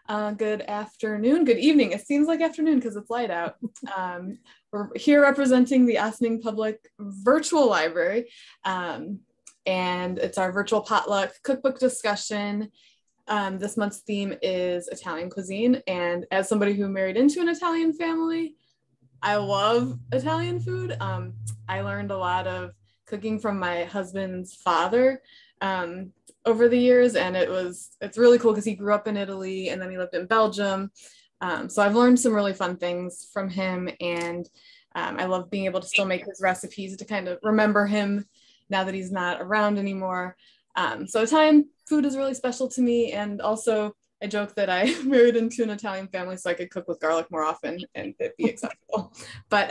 Good afternoon, good evening. It seems like afternoon because it's light out. We're here representing the Ossining Public Virtual Library, and it's our virtual potluck cookbook discussion. This month's theme is Italian cuisine, and as somebody who married into an Italian family, I love Italian food. I learned a lot of cooking from my husband's father over the years, and it's really cool because he grew up in Italy and then he lived in Belgium. So I've learned some really fun things from him, and I love being able to still make his recipes to kind of remember him now that he's not around anymore. So Italian food is really special to me, and also I joke that I married into an Italian family so I could cook with garlic more often and it'd be acceptable. But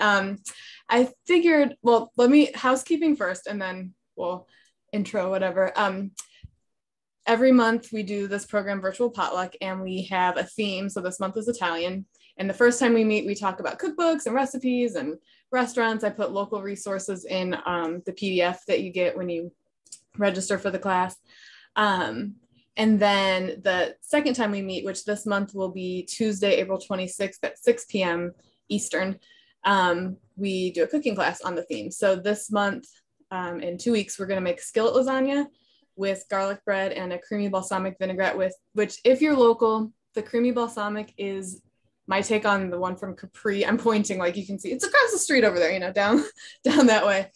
I figured, well, let me housekeeping first and then we'll intro whatever. Every month we do this program, Virtual Potluck, and we have a theme. So this month is Italian. And the first time we meet, we talk about cookbooks and recipes and restaurants. I put local resources in the PDF that you get when you register for the class. And then the second time we meet, which this month will be Tuesday, April 26th at 6 p.m. Eastern, we do a cooking class on the theme. So this month, in 2 weeks, we're going to make skillet lasagna with garlic bread and a creamy balsamic vinaigrette which if you're local, the creamy balsamic is my take on the one from Capri. I'm pointing, like you can see, it's across the street over there, you know, down that way.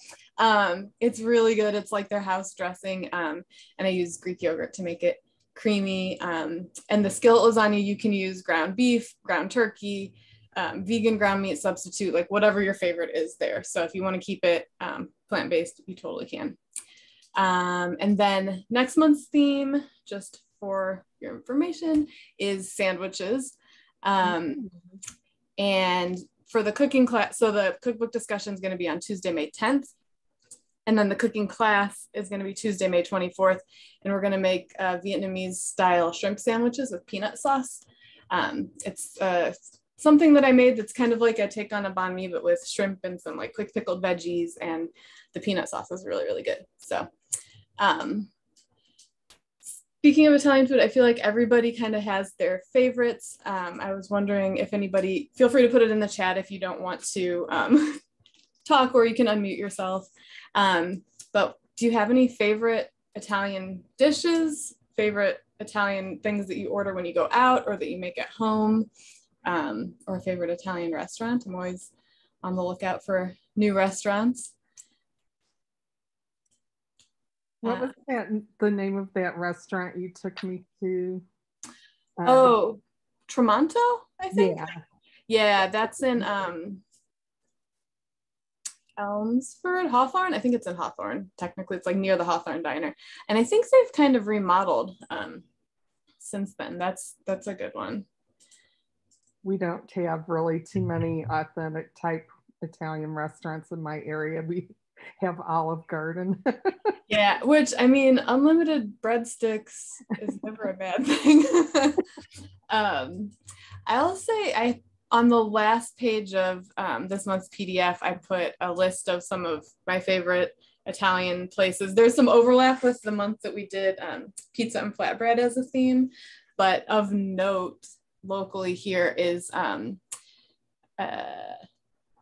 It's really good. It's like their house dressing. And I use Greek yogurt to make it creamy. And the skillet lasagna, you can use ground beef, ground turkey, vegan ground meat substitute, like whatever your favorite is there. So if you want to keep it plant-based, you totally can. And then next month's theme, just for your information, is sandwiches. And for the cooking class, so the cookbook discussion is going to be on Tuesday, May 10th. And then the cooking class is going to be Tuesday, May 24th. And we're going to make Vietnamese style shrimp sandwiches with peanut sauce. It's something that I made that's kind of like a take on a banh mi, but with shrimp and some like quick pickled veggies, and the peanut sauce is really, really good. So speaking of Italian food, I feel like everybody kind of has their favorites. I was wondering if anybody, feel free to put it in the chat if you don't want to talk, or you can unmute yourself. But do you have any favorite Italian dishes, favorite Italian things that you order when you go out or that you make at home, or a favorite Italian restaurant? I'm always on the lookout for new restaurants. What was the name of that restaurant you took me to? Tremonto, I think. Yeah, that's in Elmsford, Hawthorne. I think it's in Hawthorne. Technically, it's like near the Hawthorne Diner. And I think they've kind of remodeled since then. That's a good one. We don't have really too many authentic type Italian restaurants in my area. We have Olive Garden. Yeah, which, I mean, unlimited breadsticks is never a bad thing. I'll say on the last page of this month's PDF, I put a list of some of my favorite Italian places. There's some overlap with the month that we did pizza and flatbread as a theme, but of note locally here is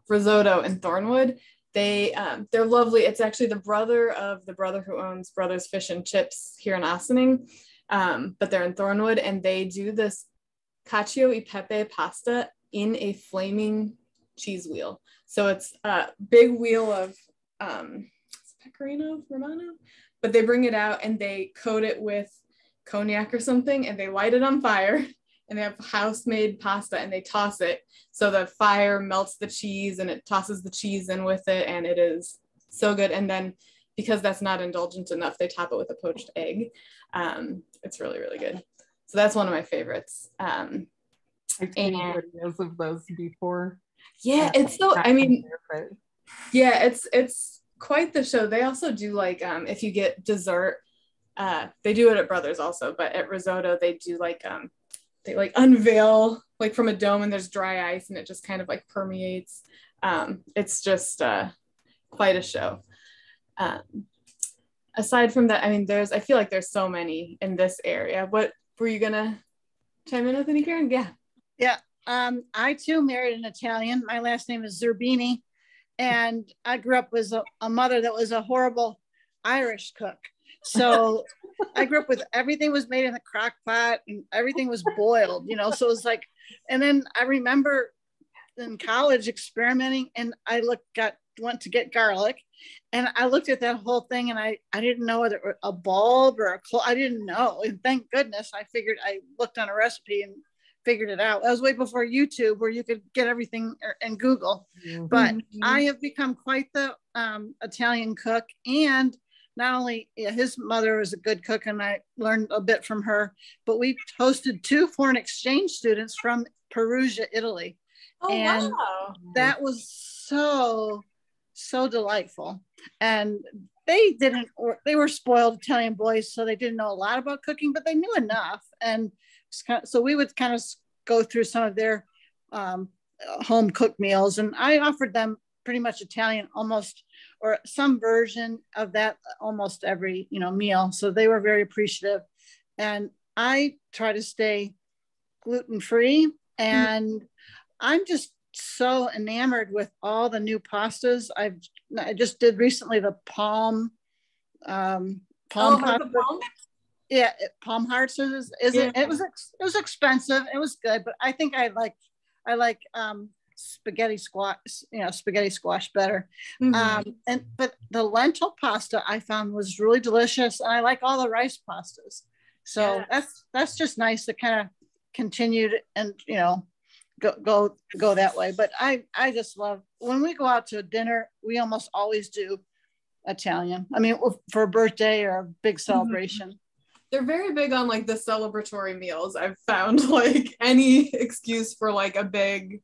risotto in Thornwood. They're lovely. It's actually the brother of the brother who owns Brothers Fish and Chips here in Ossining, but they're in Thornwood, and they do this cacio e pepe pasta in a flaming cheese wheel. So it's a big wheel of pecorino romano, but they bring it out and they coat it with cognac or something, and they light it on fire, and they have house-made pasta, and they toss it. So the fire melts the cheese and it tosses the cheese in with it, and it is so good. And then because that's not indulgent enough, they top it with a poached egg. It's really, really good. So that's one of my favorites. I've seen videos of those before. Yeah, it's so, I mean, yeah, it's quite the show. They also do like, if you get dessert, they do it at Brothers also, but at Risotto, they do like, they like unveil like from a dome, and there's dry ice and it just kind of like permeates. It's just quite a show. Aside from that, I mean, I feel like there's so many in this area. What were you gonna chime in with any, Karen? Yeah. Yeah. I too married an Italian. My last name is Zerbini. And I grew up with a mother that was a horrible Irish cook. So I grew up with everything was made in the crock pot and everything was boiled, so it was like, and then I remember in college experimenting, and I went to get garlic, and I looked at that whole thing, and I didn't know whether it was a bulb or I didn't know. And thank goodness I looked on a recipe and figured it out. That was way before YouTube, where you could get everything in Google. Mm-hmm. But I have become quite the Italian cook. And not only his mother was a good cook, and I learned a bit from her, but we hosted 2 foreign exchange students from Perugia, Italy. Oh, and wow. That was so delightful. And they were spoiled Italian boys, so they didn't know a lot about cooking, but they knew enough. And so we would kind of go through some of their home cooked meals, and I offered them pretty much Italian almost, or some version of that almost every meal. So they were very appreciative. And I try to stay gluten-free, and I'm just so enamored with all the new pastas. I just did recently the palm pasta. Palm? Yeah, palm hearts is yeah. It was expensive. It was good, but I think I like spaghetti squash better. Mm-hmm. But the lentil pasta I found was really delicious, and I like all the rice pastas. So that's just nice to kind of continue to, and go that way. But I just love when we go out to dinner. We almost always do Italian. I mean, for a birthday or a big celebration. Mm-hmm. They're very big on like the celebratory meals. I've found like any excuse for like a big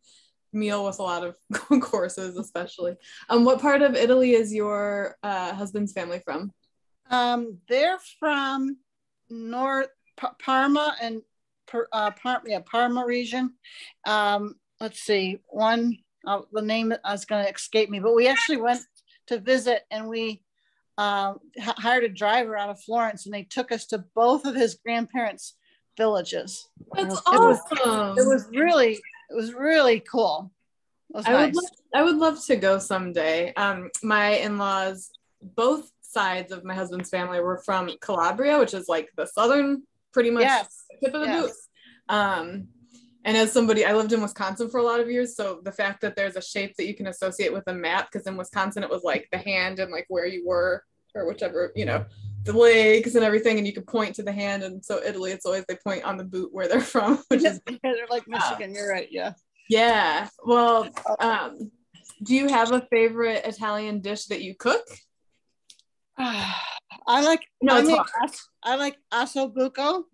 meal with a lot of courses, especially. What part of Italy is your husband's family from? They're from North Parma and Parma region. Let's see, the name is going to escape me, but we actually went to visit, and we hired a driver out of Florence, and they took us to both of his grandparents' villages. That's awesome. It was really cool. It was nice. I would love to go someday. My in-laws, both sides of my husband's family, were from Calabria, which is like the southern, pretty much tip of the boot. And as somebody, I lived in Wisconsin for a lot of years, so the fact that there's a shape that you can associate with a map, because in Wisconsin it was like the hand and like where you were, or whichever, the legs and everything, and you could point to the hand. And so Italy, it's always they point on the boot where they're from, which is they're like Michigan. You're right. Yeah. Well, do you have a favorite Italian dish that you cook? I like osso buco,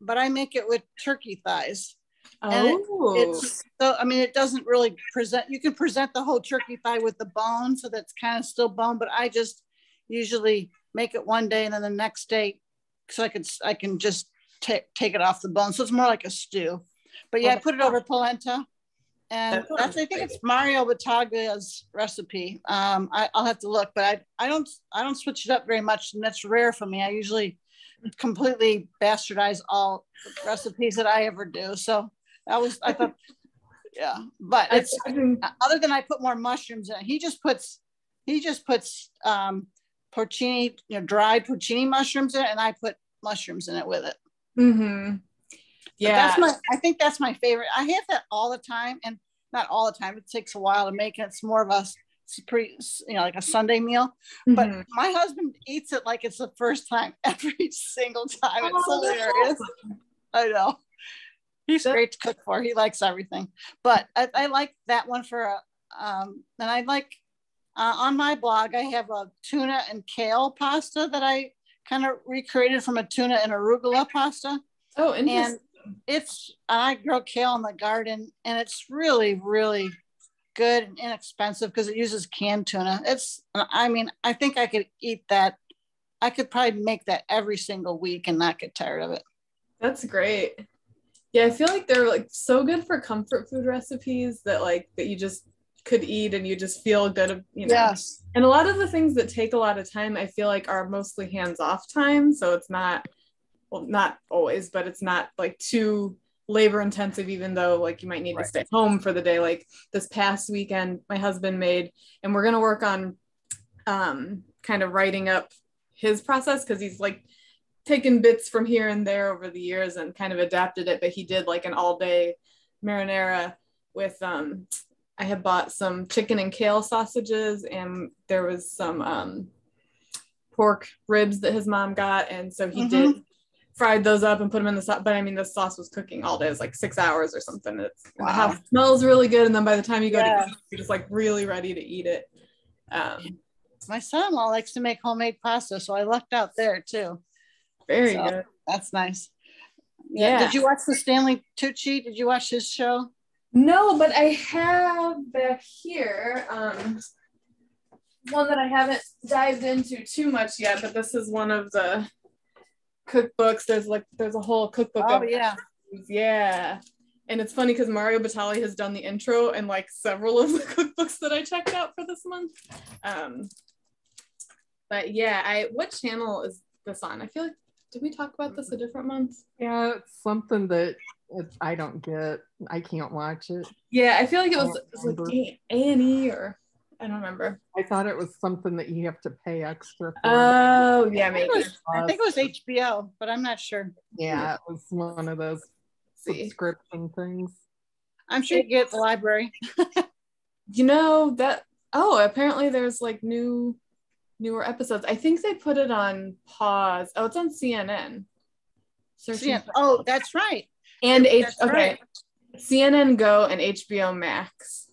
but I make it with turkey thighs. It doesn't really present. You can present the whole turkey thigh with the bone, so that's kind of still bone. But I just usually make it one day, and then the next day, so I can just take it off the bone. So it's more like a stew. But I put it over polenta, and I think it's Mario Battaglia's recipe. I'll have to look, but I don't switch it up very much, and that's rare for me. I usually completely bastardize all recipes that I ever do. So I thought, but it's other than I put more mushrooms in it. He just puts porcini, dried porcini mushrooms in it, and I put mushrooms in it with it. Mm-hmm. Yeah, I think that's my favorite. I have that all the time, and not all the time. It takes a while to make it. It's more of like a Sunday meal. Mm-hmm. But my husband eats it like it's the first time every single time. It's hilarious. Awesome. I know. He's great to cook for. He likes everything. But I like that one and I like on my blog, I have a tuna and kale pasta that I kind of recreated from a tuna and arugula pasta. Oh, interesting. And I grow kale in the garden, and it's really, really good and inexpensive because it uses canned tuna. I think I could eat that. I could probably make that every single week and not get tired of it. That's great. Yeah, I feel like they're like so good for comfort food recipes that you just could eat and you just feel good, Yes. And a lot of the things that take a lot of time, I feel like are mostly hands-off time. So it's not well, not always, but it's not like too labor intensive, even though like you might need to stay home for the day. Like this past weekend, my husband made, and we're going to work on kind of writing up his process, because he's like taken bits from here and there over the years and kind of adapted it. But he did like an all day marinara with, I had bought some chicken and kale sausages, and there was some pork ribs that his mom got. And so he did fried those up and put them in the sauce. But I mean, the sauce was cooking all day. It was like 6 hours or something. The house smells really good. And then by the time you go to eat, you're just like really ready to eat it. My son-in-law likes to make homemade pasta, so I lucked out there too. Very good. That's nice. Yeah. Did you watch the Stanley Tucci? Did you watch his show? No, but I have back here one that I haven't dived into too much yet, but this is one of the cookbooks. There's a whole cookbook. Oh, yeah. And it's funny because Mario Batali has done the intro and like several of the cookbooks that I checked out for this month. But yeah, what channel is this on? I feel like, did we talk about this a different month? Yeah, it's something that I don't get. I can't watch it. Yeah, I feel like it was like A&E, or I don't remember. I thought it was something that you have to pay extra for. Oh, yeah, maybe. I think it was HBO, but I'm not sure. Yeah, it was one of those subscription things. I'm sure you get at the library. You know that, apparently there's like newer episodes. I think they put it on pause. Oh, it's on CNN. Oh, that's right. And right. CNN Go and HBO Max.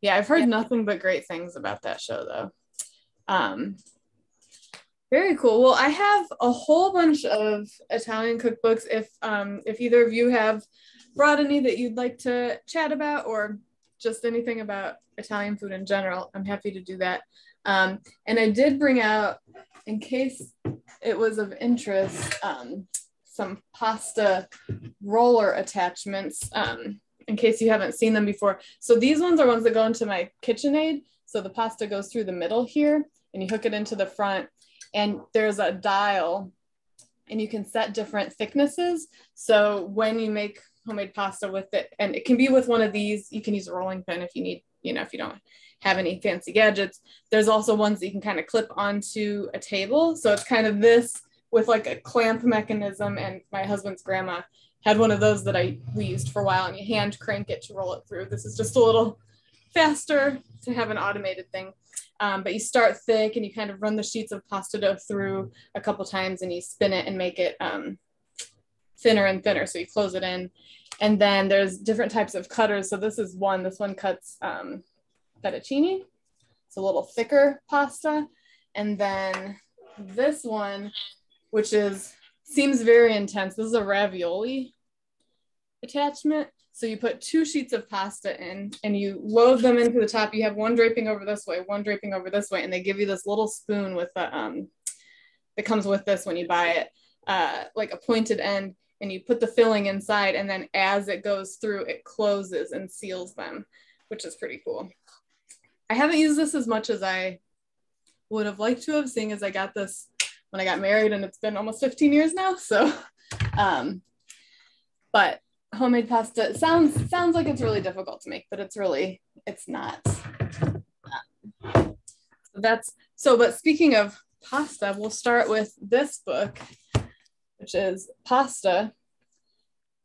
Yeah, I've heard nothing but great things about that show though. Very cool. Well, I have a whole bunch of Italian cookbooks. If either of you have brought any that you'd like to chat about, or just anything about Italian food in general, I'm happy to do that. And I did bring out, in case it was of interest, some pasta roller attachments, in case you haven't seen them before. So these ones are ones that go into my KitchenAid. So the pasta goes through the middle here, and you hook it into the front, and there's a dial, and you can set different thicknesses. So when you make homemade pasta with it, and it can be with one of these, you can use a rolling pin if you need, if you don't have any fancy gadgets. There's also ones that you can kind of clip onto a table. So it's kind of this with like a clamp mechanism, and my husband's grandma had one of those that we used for a while, and you hand crank it to roll it through. This is just a little faster to have an automated thing. But you start thick, and you kind of run the sheets of pasta dough through a couple times, and you spin it and make it thinner and thinner. So you close it in, and then there's different types of cutters. So this one cuts fettuccine. It's a little thicker pasta. And then this one, which seems very intense. This is a ravioli attachment. So you put 2 sheets of pasta in, and you load them into the top. You have one draping over this way, one draping over this way, and they give you this little spoon with that comes with this when you buy it, like a pointed end, and you put the filling inside, and then as it goes through, it closes and seals them, which is pretty cool. I haven't used this as much as I would have liked to have, seeing as I got this when I got married, and it's been almost 15 years now. So, but homemade pasta sounds like it's really difficult to make, but it's not. But speaking of pasta, we'll start with this book, which is Pasta.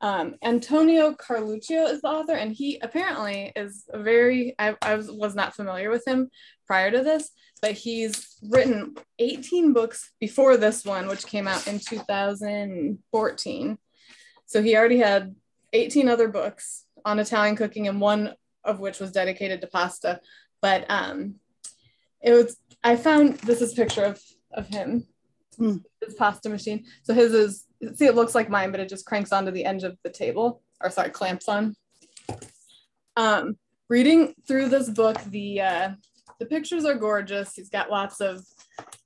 Antonio Carluccio is the author, and he apparently is I was not familiar with him prior to this, but he's written 18 books before this one, which came out in 2014. So he already had 18 other books on Italian cooking, and one of which was dedicated to pasta. But I found this is a picture of him, his pasta machine. So his is, see, it looks like mine, but it just cranks onto the edge of the table, or sorry, clamps on. Reading through this book, the pictures are gorgeous. He's got lots of,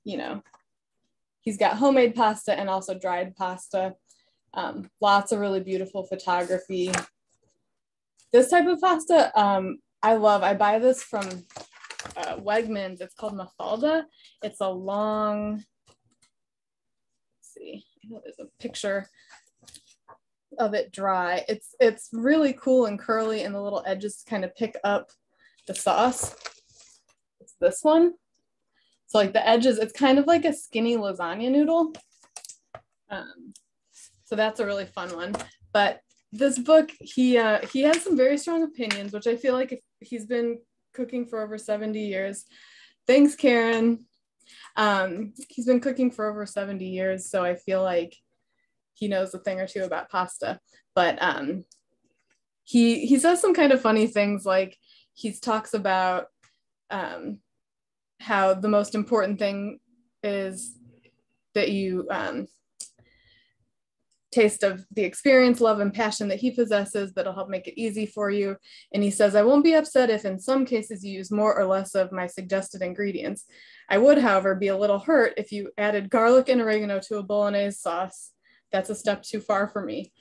he's got homemade pasta and also dried pasta. Lots of really beautiful photography. This type of pasta, I love. I buy this from Wegmans. It's called Mafalda. It's a long, let's see, there's a picture of it dry. It's really cool and curly, and the little edges kind of pick up the sauce. It's this one. So like the edges, it's kind of like a skinny lasagna noodle. So that's a really fun one. But this book, he has some very strong opinions, which I feel like if he's been cooking for over 70 years. Thanks, Karen. He's been cooking for over 70 years, so I feel like he knows a thing or two about pasta. But he says some kind of funny things, like he talks about how the most important thing is that you taste of the experience, love, and passion that he possesses that'll help make it easy for you. And he says, I won't be upset if in some cases you use more or less of my suggested ingredients. I would, however, be a little hurt if you added garlic and oregano to a Bolognese sauce. That's a step too far for me.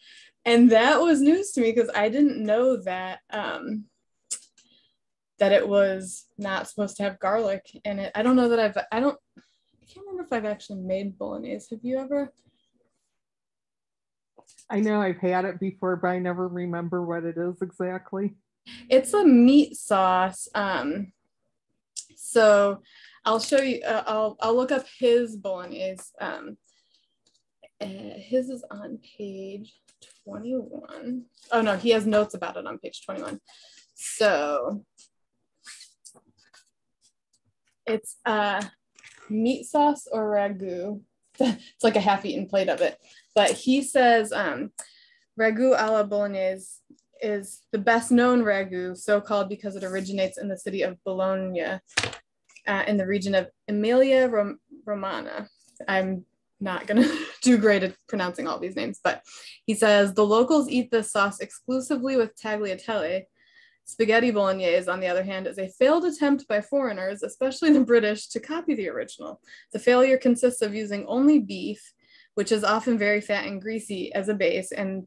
And that was news to me because I didn't know that that it was not supposed to have garlic in it. I don't know that I can't remember if I've actually made Bolognese. Have you ever? I know I've had it before, but I never remember what it is exactly. It's a meat sauce. So I'll show you, I'll look up his Bolognese. His is on page 21. Oh no, he has notes about it on page 21. So it's meat sauce or ragu. It's like a half-eaten plate of it. But he says Ragu alla Bolognese is the best known ragu, so called because it originates in the city of Bologna in the region of Emilia Romagna. I'm not going to do great at pronouncing all these names, but he says the locals eat this sauce exclusively with tagliatelle. Spaghetti Bolognese, on the other hand, is a failed attempt by foreigners, especially the British, to copy the original. The failure consists of using only beef, which is often very fat and greasy, as a base, and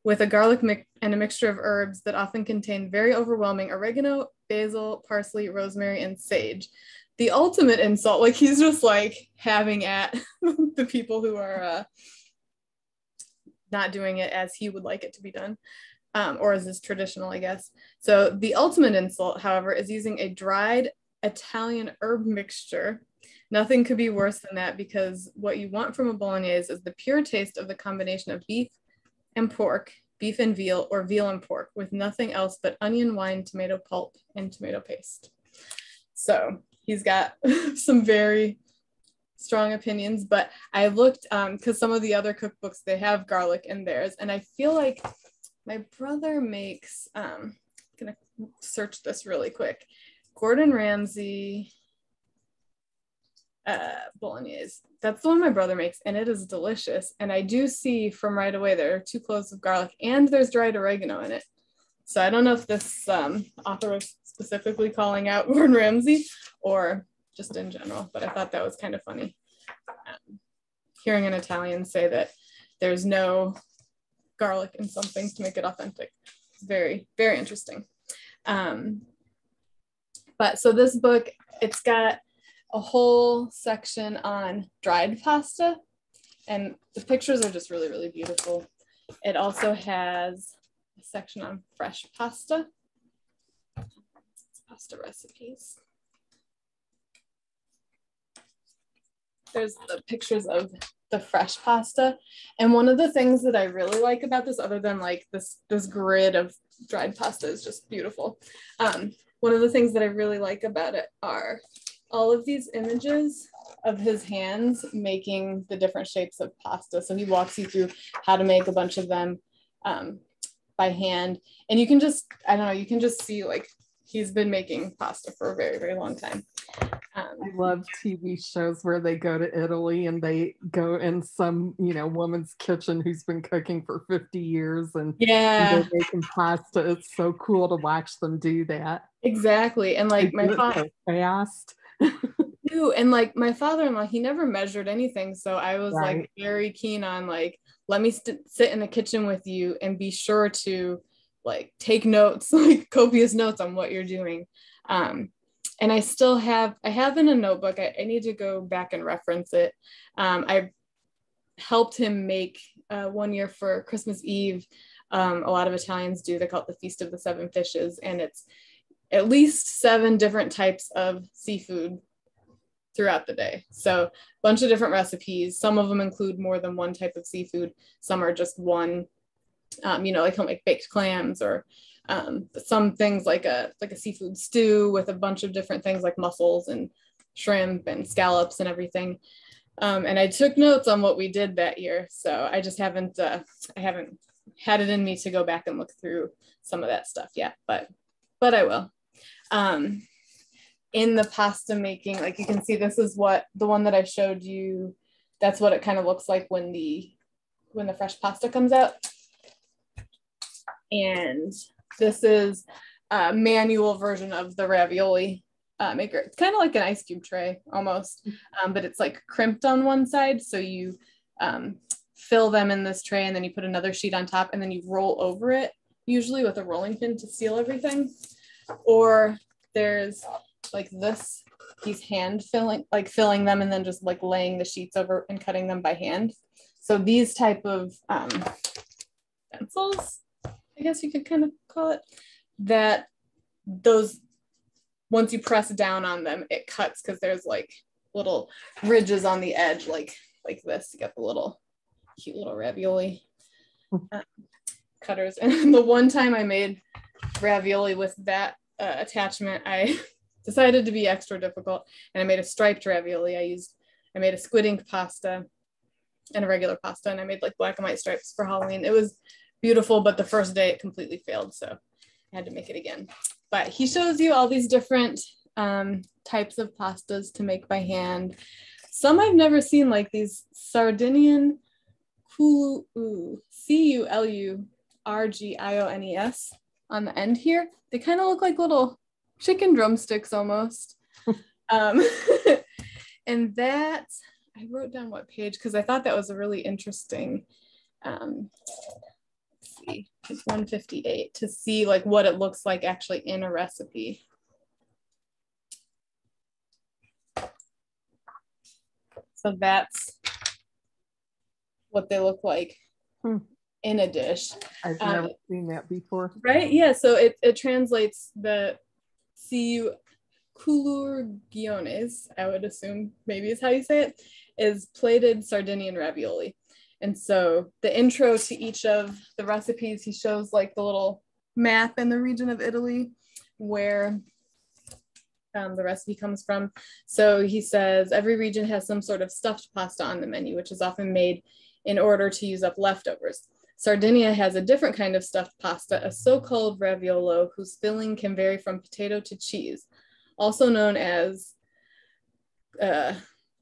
with a garlic and a mixture of herbs that often contain very overwhelming oregano, basil, parsley, rosemary, and sage. The ultimate insult, like he's just like having at the people who are not doing it as he would like it to be done. Or as is traditional, I guess. So the ultimate insult, however, is using a dried Italian herb mixture. Nothing could be worse than that, because what you want from a Bolognese is the pure taste of the combination of beef and pork, beef and veal, or veal and pork, with nothing else but onion, wine, tomato pulp, and tomato paste. So he's got some very strong opinions, but I looked, because some of the other cookbooks, they have garlic in theirs, and I feel like my brother makes, I'm gonna search this really quick, Gordon Ramsay Bolognese. That's the one my brother makes, and it is delicious. And I do see from right away there are 2 cloves of garlic, and there's dried oregano in it. So I don't know if this author was specifically calling out Gordon Ramsay or just in general, but I thought that was kind of funny. Hearing an Italian say that there's no garlic in something to make it authentic. It's very, very interesting. But so this book, it's got a whole section on dried pasta, and the pictures are just really, really beautiful. It also has a section on fresh pasta. Pasta recipes. There's the pictures of the fresh pasta. And one of the things that I really like about this, other than like this grid of dried pasta is just beautiful. One of the things that I really like about it are all of these images of his hands making the different shapes of pasta. So he walks you through how to make a bunch of them by hand. And you can just, I don't know, you can just see like he's been making pasta for a very, very long time. I love TV shows where they go to Italy and they go in some, woman's kitchen who's been cooking for 50 years and they're making pasta. It's so cool to watch them do that. Exactly. And like my father, so fast. And like my father-in-law, he never measured anything. So I was like very keen on like, let me sit in the kitchen with you and be sure to like take notes, like copious notes on what you're doing. And I have in a notebook, I need to go back and reference it. I helped him make one year for Christmas Eve. A lot of Italians do, they call it the Feast of the Seven Fishes, and it's at least 7 different types of seafood throughout the day. So a bunch of different recipes. Some of them include more than one type of seafood. Some are just one, like he'll make baked clams, or some things like a seafood stew with a bunch of different things like mussels and shrimp and scallops and everything. And I took notes on what we did that year. So I just haven't had it in me to go back and look through some of that stuff yet, but I will. In the pasta making, like you can see, this is what the one that I showed you, that's what it kind of looks like when the fresh pasta comes out. And this is a manual version of the ravioli maker. It's kind of like an ice cube tray almost, but it's like crimped on one side. So you fill them in this tray, and then you put another sheet on top, and then you roll over it, usually with a rolling pin to seal everything. Or there's like this, he's hand filling them, and then just like laying the sheets over and cutting them by hand. So these type of pencils, I guess you could kind of call it, that those, once you press down on them, it cuts, because there's like little ridges on the edge, like this. You got the little cute little ravioli cutters. And the one time I made ravioli with that attachment, I decided to be extra difficult, and I made a striped ravioli. I made a squid ink pasta and a regular pasta, and I made like black and white stripes for Halloween. It was beautiful, but the first day it completely failed, so I had to make it again. But he shows you all these different types of pastas to make by hand. Some I've never seen, like these Sardinian Culurgiones on the end here. They kind of look like little chicken drumsticks almost. And that, I wrote down what page, because I thought that was a really interesting, let's see, it's 158, to see like what it looks like actually in a recipe. So that's what they look like in a dish. I've never seen that before. Right? Yeah. So it translates the Culurgiones, I would assume maybe is how you say it, is plated Sardinian ravioli. And so the intro to each of the recipes, he shows like the little map in the region of Italy where the recipe comes from. So he says every region has some sort of stuffed pasta on the menu, which is often made in order to use up leftovers. Sardinia has a different kind of stuffed pasta, a so-called raviolo, whose filling can vary from potato to cheese. Also known as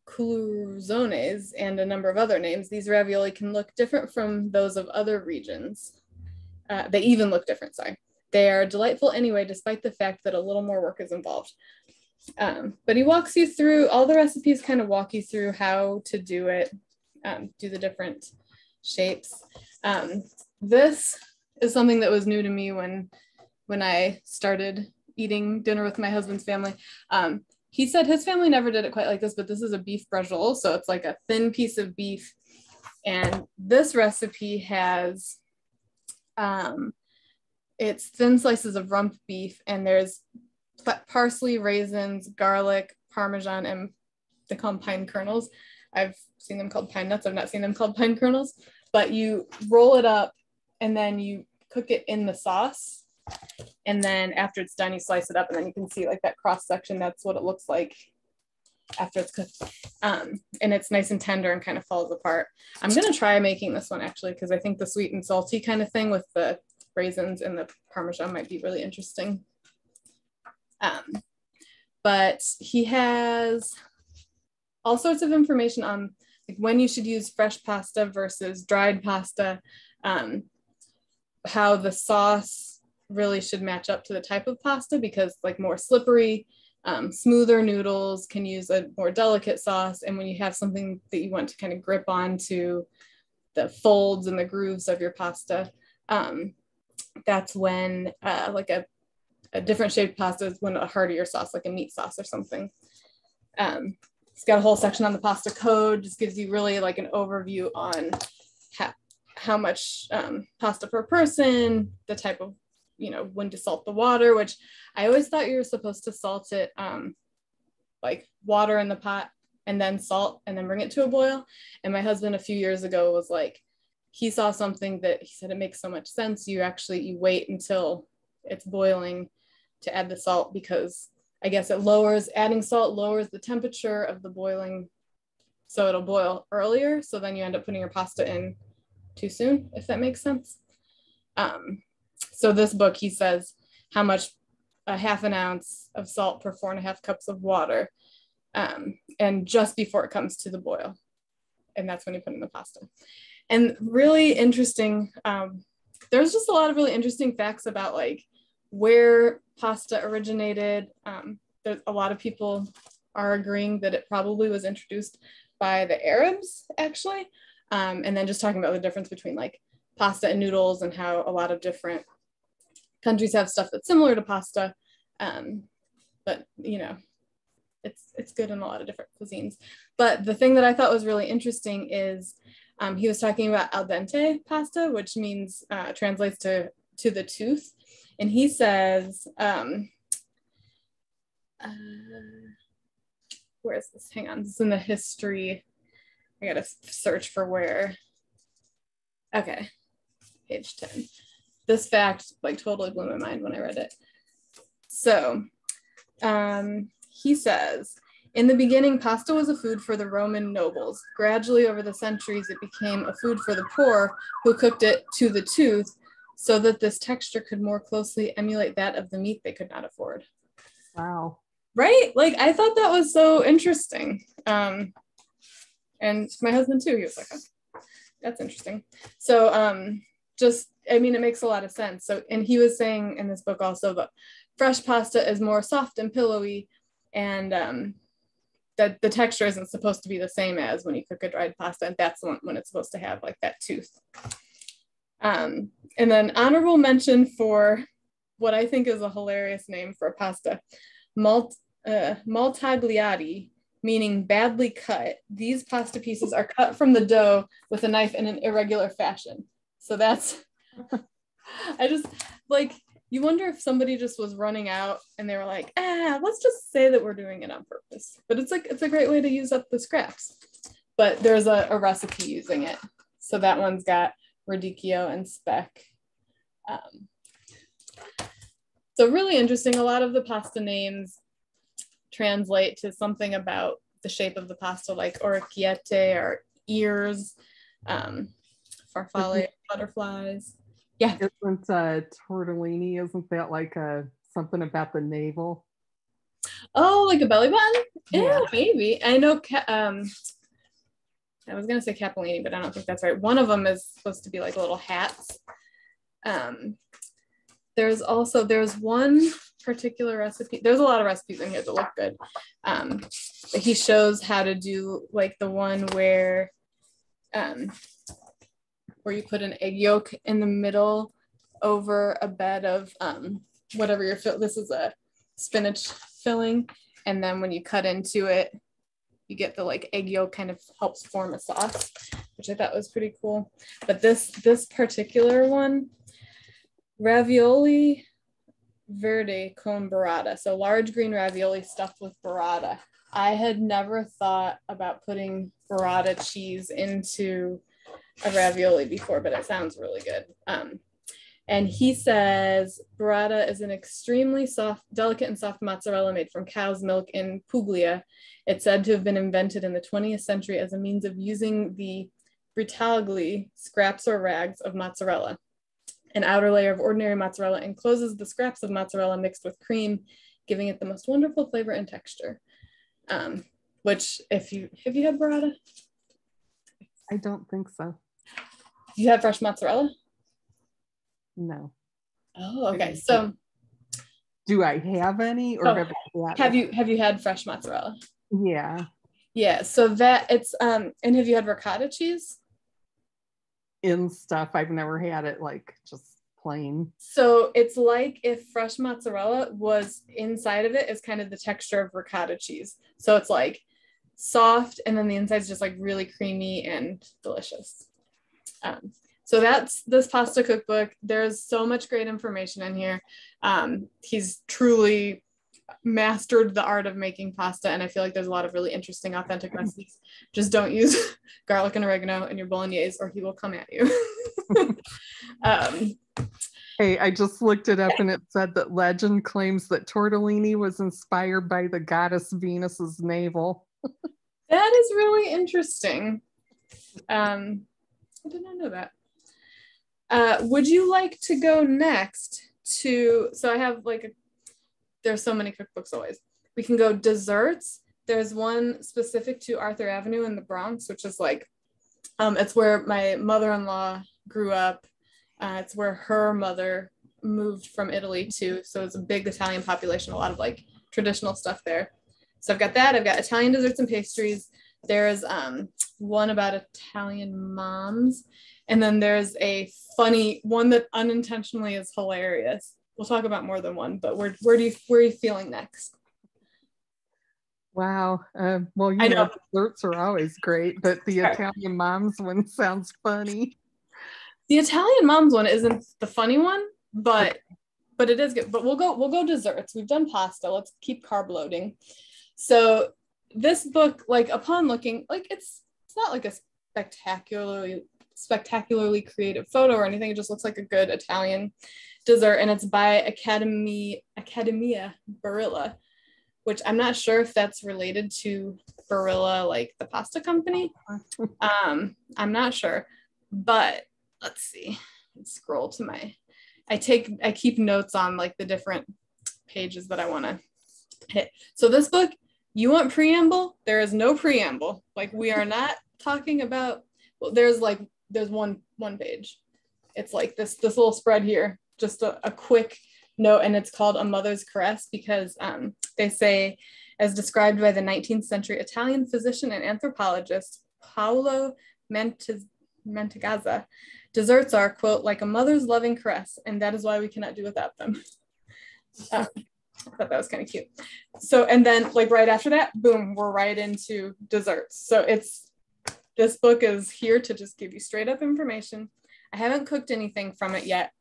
culurzones and a number of other names, these ravioli can look different from those of other regions. They even look different, sorry. They are delightful anyway, despite the fact that a little more work is involved. But he walks you through, all the recipes kind of walk you through how to do it, do the different shapes. This is something that was new to me when I started eating dinner with my husband's family. He said his family never did it quite like this, but this is a beef braciole. So it's like a thin piece of beef. And this recipe has, it's thin slices of rump beef, and there's parsley, raisins, garlic, Parmesan, and they call them pine kernels. I've seen them called pine nuts. I've not seen them called pine kernels, but you roll it up and then you cook it in the sauce. And then after it's done, you slice it up, and then you can see like that cross section. That's what it looks like after it's cooked. And it's nice and tender and kind of falls apart. I'm going to try making this one actually, because I think the sweet and salty kind of thing with the raisins and the Parmesan might be really interesting. But he has all sorts of information on like when you should use fresh pasta versus dried pasta, how the sauce really should match up to the type of pasta, because like more slippery, smoother noodles can use a more delicate sauce. And when you have something that you want to kind of grip onto the folds and the grooves of your pasta, that's when like a different shaped pasta is when a heartier sauce, like a meat sauce or something. It's got a whole section on the pasta code, just gives you really like an overview on how much pasta per person, the type of, when to salt the water, which I always thought you were supposed to salt it like water in the pot and then salt and then bring it to a boil. And my husband a few years ago was like, he saw something that he said it makes so much sense. You wait until it's boiling to add the salt, because I guess adding salt lowers the temperature of the boiling, so it'll boil earlier. So then you end up putting your pasta in too soon, if that makes sense. So this book, he says how much a half an ounce of salt per 4.5 cups of water, and just before it comes to the boil. And that's when you put in the pasta. And really interesting, there's just a lot of really interesting facts about like where pasta originated. There's a lot of people are agreeing that it probably was introduced by the Arabs, actually. And then just talking about the difference between like pasta and noodles, and how a lot of different countries have stuff that's similar to pasta. But it's good in a lot of different cuisines. But the thing that I thought was really interesting is he was talking about al dente pasta, which means translates to the tooth. And he says, where is this? Hang on, this is in the history. I gotta search for where. Okay, page 10. This fact like totally blew my mind when I read it. So he says, in the beginning, pasta was a food for the Roman nobles. Gradually, over the centuries, it became a food for the poor, who cooked it to the tooth, so that this texture could more closely emulate that of the meat they could not afford. Wow. Right? Like, I thought that was so interesting. And my husband too, he was like, oh, that's interesting. So it makes a lot of sense. So, and he was saying in this book also that fresh pasta is more soft and pillowy, and that the texture isn't supposed to be the same as when you cook a dried pasta, and that's the one when it's supposed to have like that tooth. And then honorable mention for what I think is a hilarious name for a pasta, maltagliati, meaning badly cut. These pasta pieces are cut from the dough with a knife in an irregular fashion. So that's, I just like, you wonder if somebody just was running out and they were like, let's just say that we're doing it on purpose. But it's a great way to use up the scraps. But there's a recipe using it. So that one's got radicchio and speck. So really interesting. A lot of the pasta names translate to something about the shape of the pasta, like orecchiette or ears, farfalle, butterflies. Yeah. Isn't tortellini, isn't that like something about the navel? Oh, like a belly button? Yeah, maybe. I know, I was going to say capellini, but I don't think that's right. One of them is supposed to be like little hats. There's one particular recipe. There's a lot of recipes in here that look good. But he shows how to do like the one where you put an egg yolk in the middle over a bed of whatever your this is a spinach filling, and then when you cut into it, you get the like egg yolk kind of helps form a sauce, which I thought was pretty cool. But this particular one, ravioli verde con burrata, so large green ravioli stuffed with burrata. I had never thought about putting burrata cheese into a ravioli before, but it sounds really good. And he says burrata is an extremely soft, delicate and soft mozzarella made from cow's milk in Puglia. It's said to have been invented in the 20th century as a means of using the britagli, scraps or rags of mozzarella. An outer layer of ordinary mozzarella encloses the scraps of mozzarella mixed with cream, giving it the most wonderful flavor and texture. Which, have you had burrata? I don't think so. You have fresh mozzarella? No. Oh, okay. So, do I have any, or have you had fresh mozzarella? Yeah. Yeah. So that it's and have you had ricotta cheese? In stuff, I've never had it like just plain. So it's like if fresh mozzarella was inside of it is kind of the texture of ricotta cheese. So it's like soft, and then the inside's just like really creamy and delicious. So that's this pasta cookbook. There's so much great information in here. He's truly mastered the art of making pasta, and I feel like there's a lot of really interesting, authentic recipes. Just don't use garlic and oregano in your bolognese, or he will come at you. Hey, I just looked it up, and it said that legend claims that tortellini was inspired by the goddess Venus's navel. That is really interesting. I did not know that. Would you like to go next to, so I have like, there's so many cookbooks always. We can go desserts. There's one specific to Arthur Avenue in the Bronx, which is like, it's where my mother-in-law grew up. It's where her mother moved from Italy too. So it's a big Italian population, a lot of like traditional stuff there. So I've got that. I've got Italian desserts and pastries. There's one about Italian moms. And then there's a funny one that unintentionally is hilarious. We'll talk about more than one, but where are you feeling next? Wow. Well, you know, desserts are always great, but the Italian moms one sounds funny. The Italian moms one isn't the funny one, but it is good. But we'll go desserts. We've done pasta. Let's keep carb loading. So this book, like upon looking, like it's not like a spectacularly creative photo or anything. It just looks like a good Italian dessert, and it's by Accademia Barilla, which I'm not sure if that's related to Barilla, like the pasta company. I'm not sure, but let's see. Let's scroll to I keep notes on like the different pages that I want to hit. So this book, you want preamble? There is no preamble. Like we are not talking about, well, there's one page. It's like this little spread here, just a quick note, and it's called A Mother's Caress because they say, as described by the 19th century Italian physician and anthropologist Paolo Mantegazza, desserts are, quote, like a mother's loving caress, and that is why we cannot do without them. I thought that was kind of cute. So, and then like right after that, boom, we're right into desserts. So this book is here to just give you straight up information. I haven't cooked anything from it yet,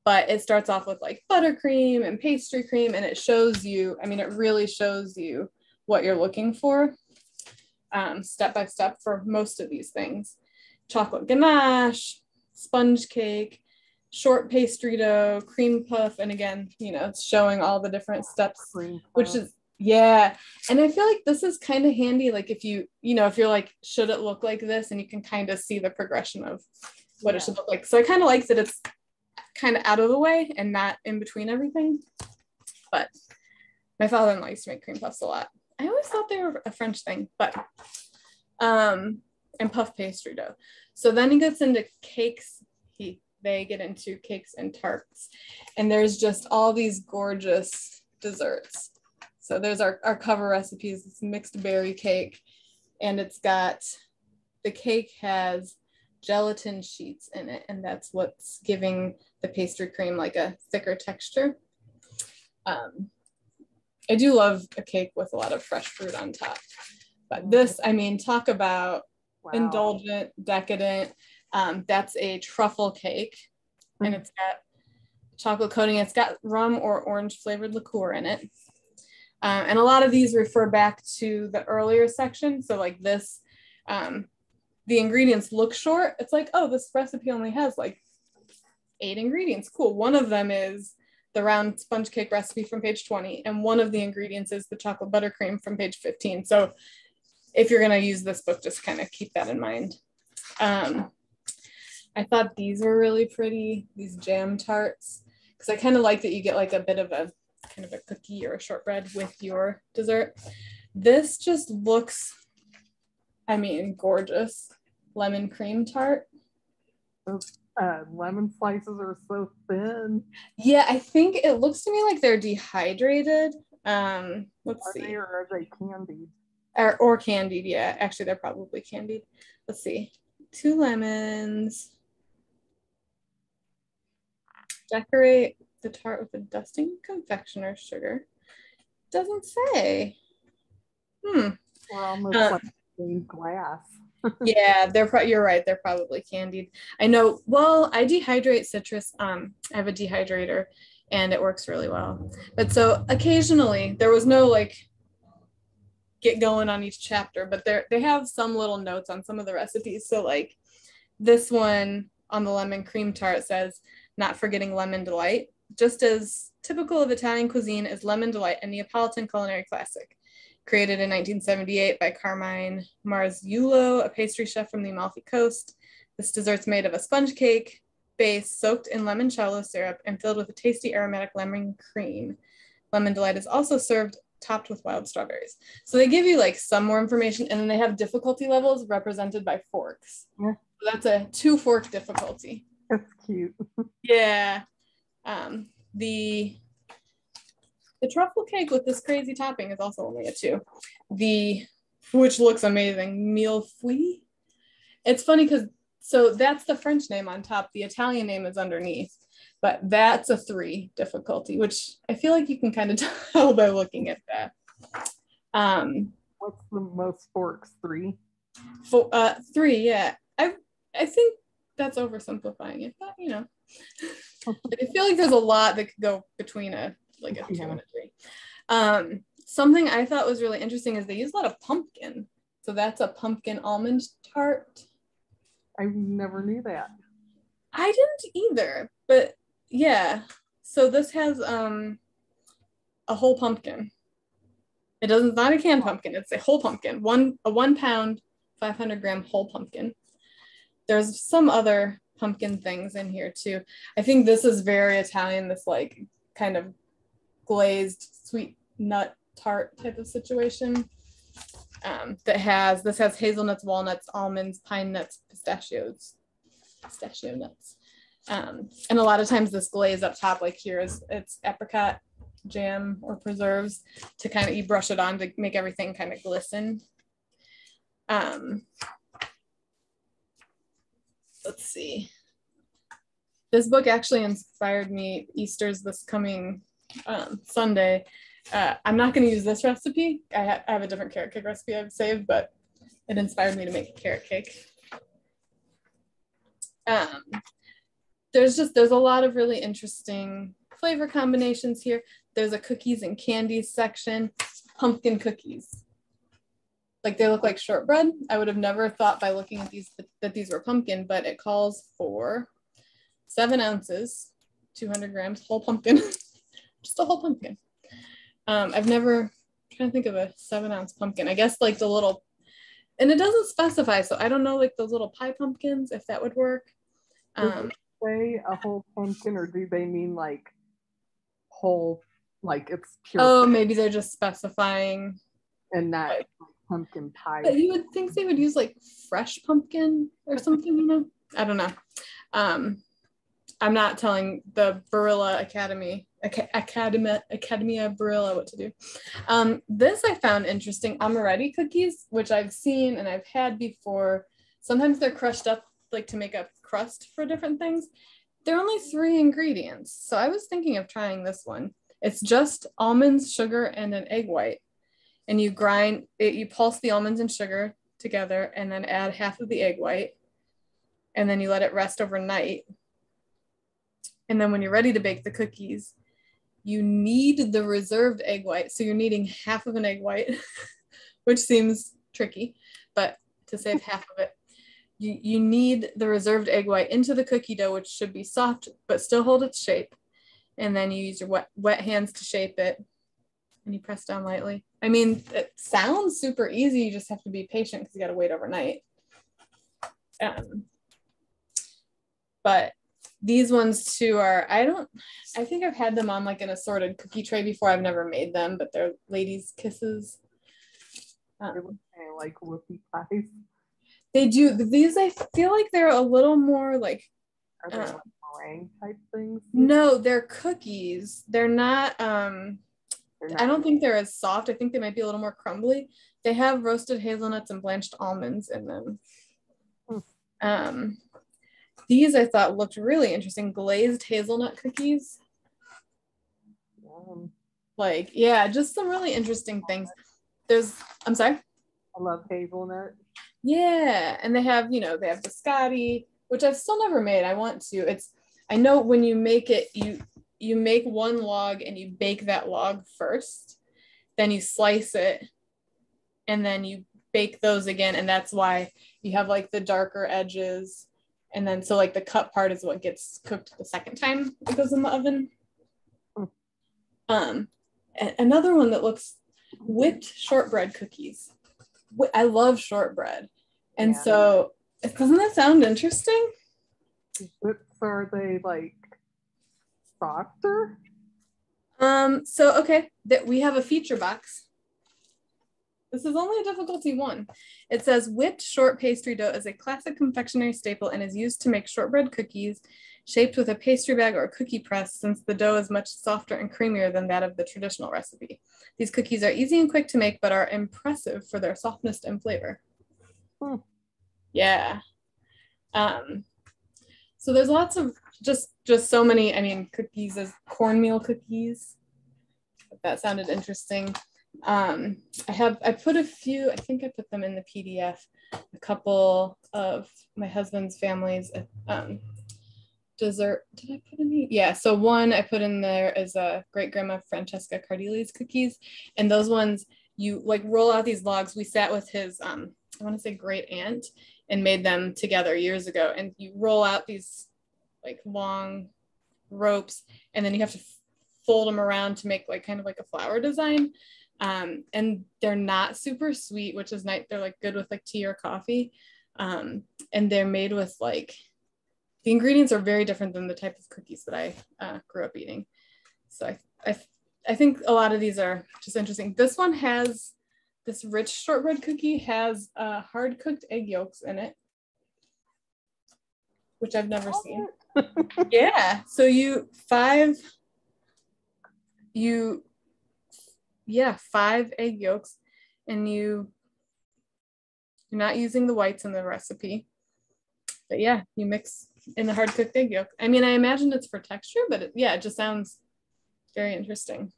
but it starts off with like buttercream and pastry cream, and it shows you, I mean, it really shows you what you're looking for step by step for most of these things. Chocolate ganache, sponge cake, short pastry dough, cream puff, and again, you know, it's showing all the different steps, which is, yeah. And I feel like this is kind of handy, like if you're like, should it look like this? And you can kind of see the progression of what it should look like. So I kind of like that it's kind of out of the way and not in between everything. But my father-in-law used to make cream puffs a lot. I always thought they were a French thing, but and puff pastry dough. So then he gets into cakes. They get into cakes and tarts, and there's just all these gorgeous desserts. So there's our cover recipes. It's mixed berry cake, and the cake has gelatin sheets in it, and that's what's giving the pastry cream like a thicker texture. I do love a cake with a lot of fresh fruit on top, but this, I mean, talk about indulgent, decadent. That's a truffle cake, and it's got chocolate coating. It's got rum or orange flavored liqueur in it. And a lot of these refer back to the earlier section. So like this, the ingredients look short. It's like, oh, this recipe only has like 8 ingredients. Cool. One of them is the round sponge cake recipe from page 20. And one of the ingredients is the chocolate buttercream from page 15. So if you're going to use this book, just kind of keep that in mind. I thought these were really pretty, these jam tarts, because I kind of like that you get like a bit of a kind of a cookie or a shortbread with your dessert. This just looks, I mean, gorgeous. Lemon cream tart. Those lemon slices are so thin. Yeah, I think it looks to me like they're dehydrated. Let's see. Or are they candied? Or candied, yeah. Actually, they're probably candied. Let's see. 2 lemons. Decorate the tart with a dusting confectioner's sugar. Doesn't say. We're almost like stained glass. Yeah, you're right. They're probably candied. I know. Well, I dehydrate citrus. I have a dehydrator and it works really well. But so occasionally there was no like get going on each chapter, but they have some little notes on some of the recipes. So like this one on the lemon cream tart says, not forgetting lemon delight. Just as typical of Italian cuisine is lemon delight, a Neapolitan culinary classic. Created in 1978 by Carmine Marzullo, a pastry chef from the Amalfi Coast. This dessert's made of a sponge cake base soaked in limoncello syrup and filled with a tasty aromatic lemon cream. Lemon delight is also served topped with wild strawberries. So they give you like some more information, and then they have difficulty levels represented by forks. Yeah. So that's a 2-fork difficulty. That's cute. Yeah. The truffle cake with this crazy topping is also only a 2. Which looks amazing, mille-feuille. It's funny because, so that's the French name on top. The Italian name is underneath, but that's a 3 difficulty, which I feel like you can kind of tell by looking at that. What's the most forks? 3? 3, yeah. I think that's oversimplifying it, but you know. I feel like there's a lot that could go between a 2 and a 3. Something I thought was really interesting is they use a lot of pumpkin. So that's a pumpkin almond tart. I never knew that. I didn't either, but yeah. So this has a whole pumpkin. It's not a canned pumpkin, it's a whole pumpkin. A 1 pound, 500 gram whole pumpkin. There's some other pumpkin things in here too. I think this is very Italian, this like kind of glazed sweet nut tart type of situation. This has hazelnuts, walnuts, almonds, pine nuts, pistachio nuts. And a lot of times this glaze up top, like here it's apricot jam or preserves to kind of, you brush it on to make everything kind of glisten. Let's see. This book actually inspired me. Easter's this coming Sunday. I'm not going to use this recipe. I have a different carrot cake recipe I've saved, but it inspired me to make a carrot cake. There's a lot of really interesting flavor combinations here. There's a cookies and candies section. Pumpkin cookies. Like they look like shortbread. I would have never thought by looking at these that these were pumpkin, but it calls for 7 ounces, 200 grams, whole pumpkin, just a whole pumpkin. I've never, I'm trying to think of a 7-ounce pumpkin. I guess like the little, and it doesn't specify, so I don't know like those little pie pumpkins, if that would work. Does it say a whole pumpkin, or do they mean like whole, like it's pure? Oh, maybe they're just specifying. And not like pumpkin pie. But you would think they would use like fresh pumpkin or something, you know? I don't know. I'm not telling the Barilla Academia Barilla what to do. This I found interesting. Amaretti cookies, which I've seen and I've had before. Sometimes they're crushed up like to make a crust for different things. They're only 3 ingredients. So I was thinking of trying this one. It's just almonds, sugar, and an egg white. And you grind it, you pulse the almonds and sugar together and then add half of the egg white. And then you let it rest overnight. And then when you're ready to bake the cookies, you knead the reserved egg white. So you're kneading half of an egg white, which seems tricky, but to save half of it, you knead the reserved egg white into the cookie dough, which should be soft, but still hold its shape. And then you use your wet hands to shape it and you press down lightly. I mean, it sounds super easy. You just have to be patient because you got to wait overnight. But these ones too are, I think I've had them on like an assorted cookie tray before. I've never made them, but they're ladies' kisses. Like whoopie pies. They do. These, I feel like they're a little more like, are they like meringue type things? No, they're cookies. They're not, I don't think they're as soft. I think they might be a little more crumbly. They have roasted hazelnuts and blanched almonds in them. These I thought looked really interesting. Glazed hazelnut cookies. Like, yeah, just some really interesting things. I'm sorry? I love hazelnut. Yeah, and they have, they have biscotti, which I've still never made. I want to. I know when you make it, you make one log and you bake that log first, then you slice it, and then you bake those again, and that's why you have like the darker edges, and then so like the cut part is what gets cooked the second time it goes in the oven. Another one that looks whipped shortbread cookies. I love shortbread, and so doesn't that sound interesting? So are they like softer? So okay, that we have a feature box. This is only a difficulty 1. It says whipped short pastry dough is a classic confectionery staple and is used to make shortbread cookies shaped with a pastry bag or cookie press, since the dough is much softer and creamier than that of the traditional recipe. These cookies are easy and quick to make, but are impressive for their softness and flavor. Yeah. So there's lots of just so many, cookies as cornmeal cookies. That sounded interesting. I put a few, I think I put them in the PDF, a couple of my husband's family's dessert. Did I put any? Yeah, so one I put in there is a great grandma Francesca Cardillo's cookies, and those ones you like roll out these logs. We sat with his I want to say great aunt and made them together years ago, and you roll out these like long ropes, and then you have to fold them around to make like kind of like a flower design. And they're not super sweet, which is nice. They're like good with like tea or coffee. And they're made with like, the ingredients are very different than the type of cookies that I grew up eating. So I think a lot of these are just interesting. This one has, this rich shortbread cookie has hard cooked egg yolks in it, which I've never seen. Yeah, so 5 egg yolks, and you're not using the whites in the recipe, but yeah, you mix in the hard cooked egg yolk. I imagine it's for texture, but it just sounds very interesting.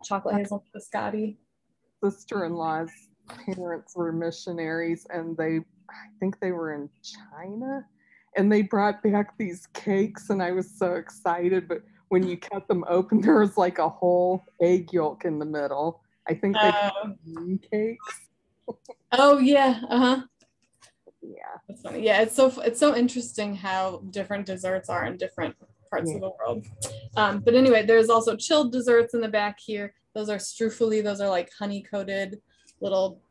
Chocolate hazelnut biscotti. Sister-in-law's parents were missionaries, and I think they were in China, and they brought back these cakes, and I was so excited, but when you cut them open, there was like a whole egg yolk in the middle. I think they cream cakes. Oh yeah, Yeah, that's funny. Yeah, it's so interesting how different desserts are in different parts of the world. But anyway, there's also chilled desserts in the back here. Those are strufoli. Those are like honey coated little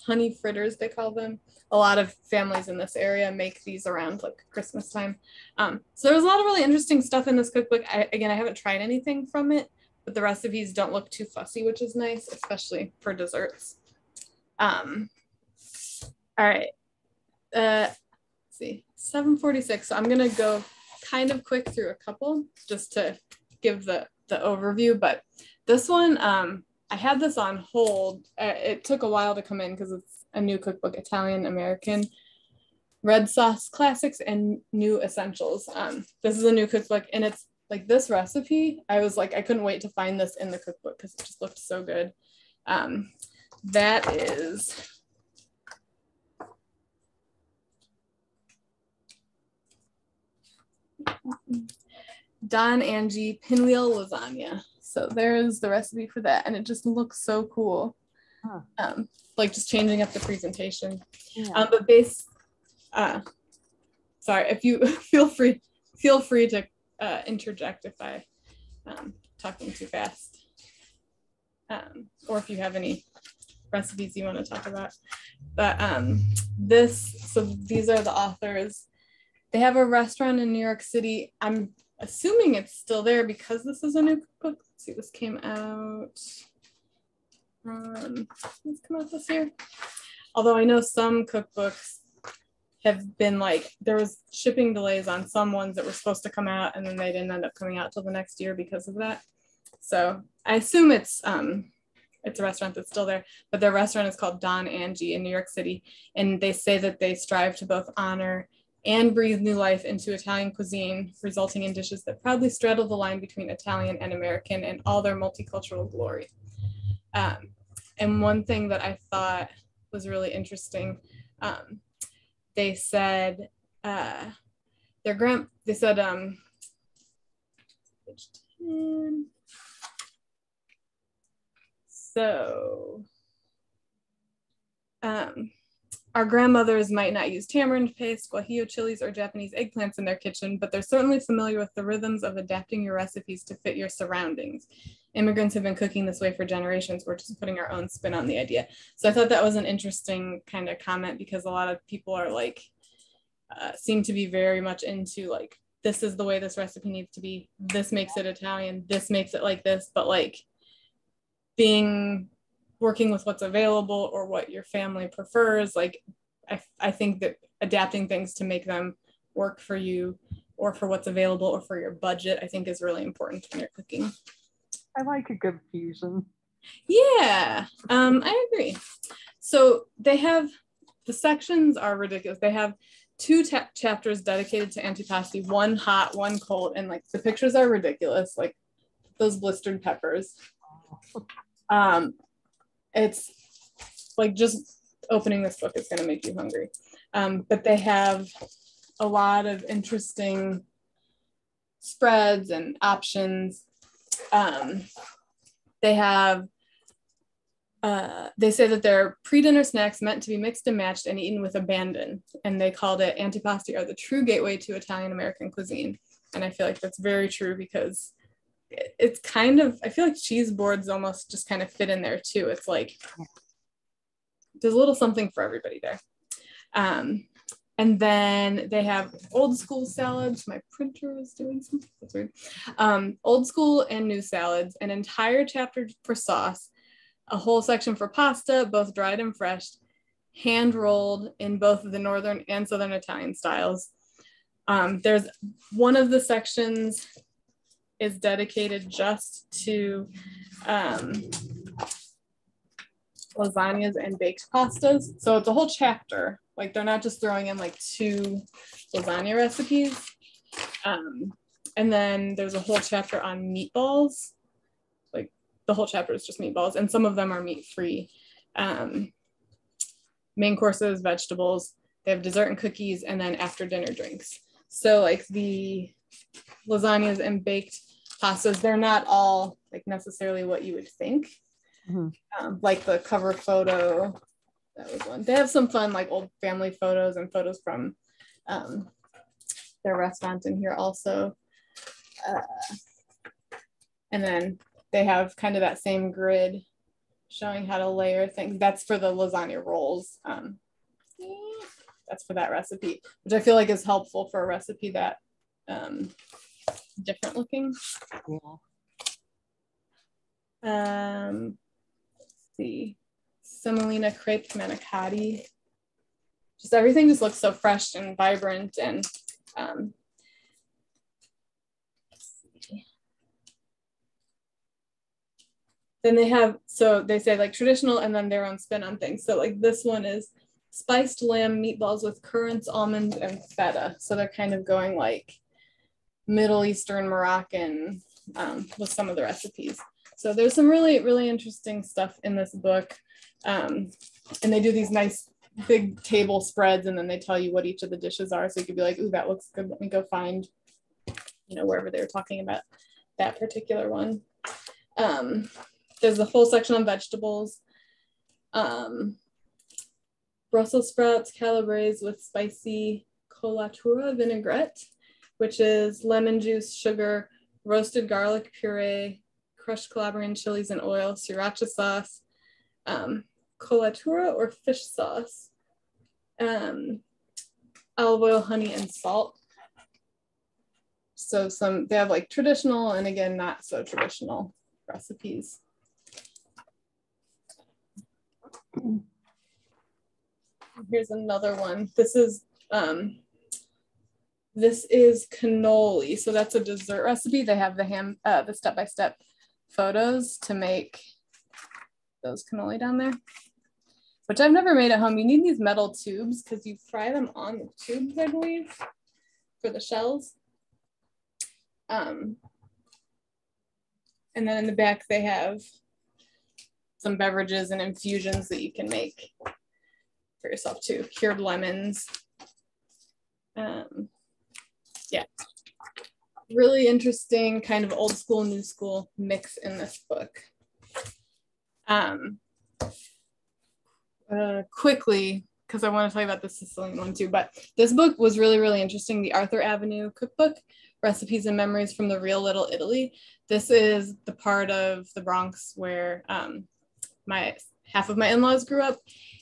honey fritters, they call them. A lot of families in this area make these around like Christmas time. So there's a lot of really interesting stuff in this cookbook. I haven't tried anything from it, but the recipes don't look too fussy, which is nice, especially for desserts. All right. Let's see, 7:46. So I'm gonna go kind of quick through a couple just to give the overview. But this one, I had this on hold. It took a while to come in because it's a new cookbook, Italian American Red Sauce Classics and New Essentials. This is a new cookbook, and it's like this recipe. I was like, I couldn't wait to find this in the cookbook because it just looked so good. That is Don Angie Pinwheel Lasagna. So there's the recipe for that, and it just looks so cool. Like just changing up the presentation. Yeah. But sorry, if you feel free to interject if I talking too fast, or if you have any recipes you want to talk about. But these are the authors. They have a restaurant in New York City. I'm assuming it's still there because this is a new cookbook. Let's see, this came out. Let's come out this year. Although I know some cookbooks have been like, there was shipping delays on some ones that were supposed to come out, and then they didn't end up coming out till the next year because of that. So I assume it's a restaurant that's still there, but their restaurant is called Don Angie in New York City, and they say that they strive to both honor and breathe new life into Italian cuisine, resulting in dishes that proudly straddle the line between Italian and American in all their multicultural glory. And one thing that I thought was really interesting. They said they said page 10. So our grandmothers might not use tamarind paste, guajillo chilies, or Japanese eggplants in their kitchen, but they're certainly familiar with the rhythms of adapting your recipes to fit your surroundings. Immigrants have been cooking this way for generations. We're just putting our own spin on the idea. So I thought that was an interesting kind of comment, because a lot of people are like, seem to be very much into like, this is the way this recipe needs to be. This makes it Italian. This makes it like this. But like working with what's available or what your family prefers, like I think that adapting things to make them work for you or for what's available or for your budget, I think is really important when you're cooking. I like a good fusion. Yeah, I agree. So they have, the sections are ridiculous. They have 2 chapters dedicated to antipasti, one hot, one cold, and like the pictures are ridiculous, like those blistered peppers. It's like, just opening this book is going to make you hungry. But they have a lot of interesting spreads and options. They have, they say that they're pre-dinner snacks meant to be mixed and matched and eaten with abandon. And they called it, antipasti are the true gateway to Italian-American cuisine. And I feel like that's very true, because it's kind of, I feel like cheese boards almost just kind of fit in there too. It's like, there's a little something for everybody there. And then they have old school salads. My printer is doing something, that's weird. Old school and new salads, an entire chapter for sauce, a whole section for pasta, both dried and fresh, hand rolled in both the Northern and Southern Italian styles. There's one of the sections is dedicated just to lasagnas and baked pastas. So it's a whole chapter. Like, they're not just throwing in like 2 lasagna recipes. And then there's a whole chapter on meatballs. Like, the whole chapter is just meatballs, and some of them are meat-free. Main courses, vegetables. They have dessert and cookies, and then after dinner drinks. So like the lasagnas and baked pastas, they're not all like necessarily what you would think. Mm-hmm. Like the cover photo, that was one. They have some fun like old family photos and photos from their restaurant in here also. And then they have kind of that same grid showing how to layer things. That's for the lasagna rolls. That's for that recipe, which I feel like is helpful for a recipe that different looking. Yeah. Let's see, semolina crepe manicotti. Just everything just looks so fresh and vibrant, and then they have, so they say like traditional and then their own spin on things. So like this one is spiced lamb meatballs with currants, almonds, and feta. So they're kind of going like Middle Eastern, Moroccan with some of the recipes. So there's some really, really interesting stuff in this book. And they do these nice big table spreads, and then they tell you what each of the dishes are. So you could be like, ooh, that looks good. Let me go find, you know, wherever they were talking about that particular one. There's a whole section on vegetables. Brussels sprouts calabrese with spicy colatura vinaigrette, which is lemon juice, sugar, roasted garlic puree, crushed Calabrian chilies and oil, sriracha sauce, colatura or fish sauce, olive oil, honey, and salt. So they have like traditional and again, not so traditional recipes. Here's another one. This is cannoli. So that's a dessert recipe. They have the step-by-step photos to make those cannoli down there, which I've never made at home. You need these metal tubes because you fry them on the tubes, I believe, for the shells. And then in the back, they have some beverages and infusions that you can make. for yourself too. Cured lemons. Yeah, really interesting kind of old school, new school mix in this book. Quickly, because I want to tell you about the Sicilian one too, but this book was really, really interesting. The Arthur Avenue Cookbook, Recipes and Memories from the Real Little Italy. This is the part of the Bronx where half of my in-laws grew up.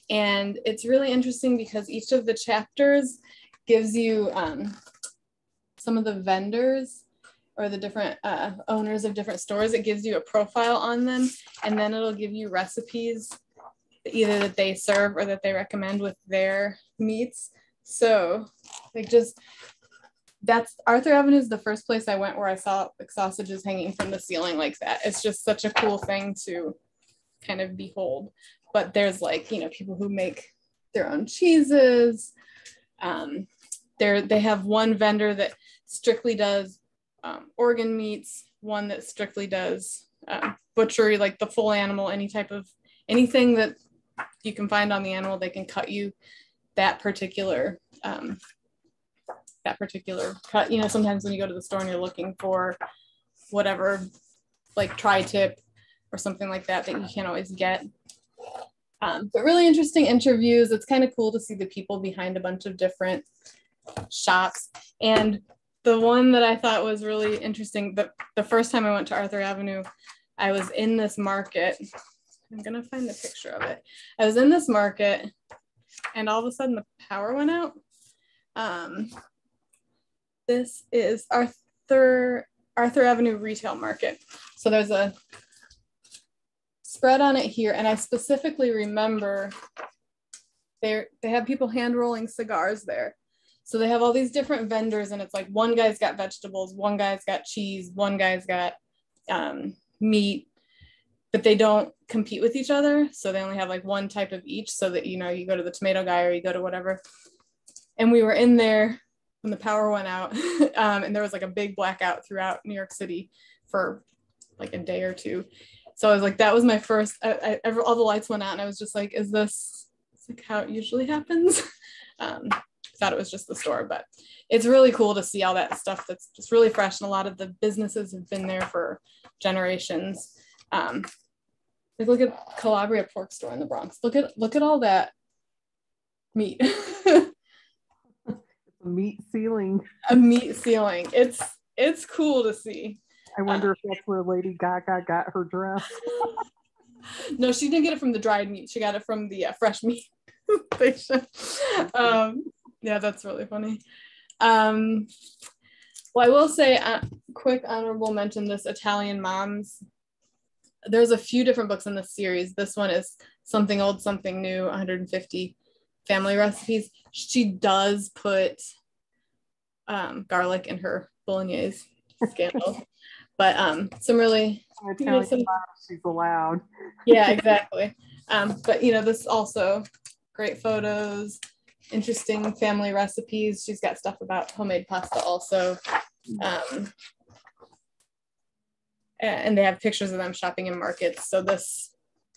And it's really interesting because each of the chapters gives you some of the vendors or the different owners of different stores. It gives you a profile on them, and then it'll give you recipes either that they serve or that they recommend with their meats. So like that's Arthur Avenue is the first place I went where I saw like sausages hanging from the ceiling like that. It's just such a cool thing to kind of behold. But there's like, you know, people who make their own cheeses. They have one vendor that strictly does organ meats, one that strictly does butchery, like the full animal, anything that you can find on the animal, they can cut you that particular cut. You know, sometimes when you go to the store and you're looking for whatever, like tri-tip or something like that you can't always get. But really interesting interviews. It's kind of cool to see the people behind a bunch of different shops. And the one that I thought was really interesting, the first time I went to Arthur Avenue, I was in this market. I'm gonna find the picture of it. I was in this market and all of a sudden the power went out. This is Arthur Avenue Retail Market. So there's a spread on it here, and I specifically remember they have people hand rolling cigars there. So they have all these different vendors, and it's like one guy's got vegetables, one guy's got cheese, one guy's got meat, but they don't compete with each other. So they only have like one type of each, so that, you know, you go to the tomato guy or you go to whatever. And we were in there when the power went out, and there was like a big blackout throughout New York City for like a day or two. So I was like, that was my first, all the lights went out, and I was just like, is this like how it usually happens? Thought it was just the store, but it's really cool to see all that stuff that's just really fresh, and a lot of the businesses have been there for generations. Like look at Calabria Pork Store in the Bronx. Look at all that meat. A meat ceiling. A meat ceiling. It's cool to see. I wonder if that's where Lady Gaga got her dress. No, she didn't get it from the dried meat. She got it from the fresh meat station. Yeah, that's really funny. Well, I will say, quick honorable mention, this Italian Moms. There's a few different books in this series. This one is Something Old, Something New, 150 family recipes. She does put garlic in her Bolognese scandal. But some really, she's allowed. Yeah, exactly. But you know, this also great photos, interesting family recipes. She's got stuff about homemade pasta also. And they have pictures of them shopping in markets. So this,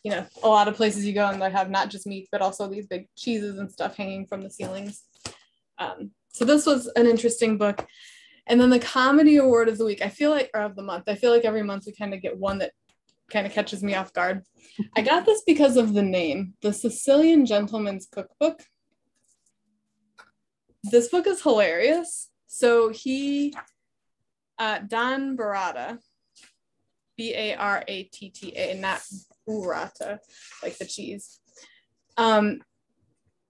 you know, a lot of places you go and they have not just meats, but also these big cheeses and stuff hanging from the ceilings. So this was an interesting book. And then the comedy award of the week, or of the month, I feel like every month we kind of get one that kind of catches me off guard. I got this because of the name, The Sicilian Gentleman's Cookbook. This book is hilarious. So Don Barata, Baratta, not burrata, like the cheese.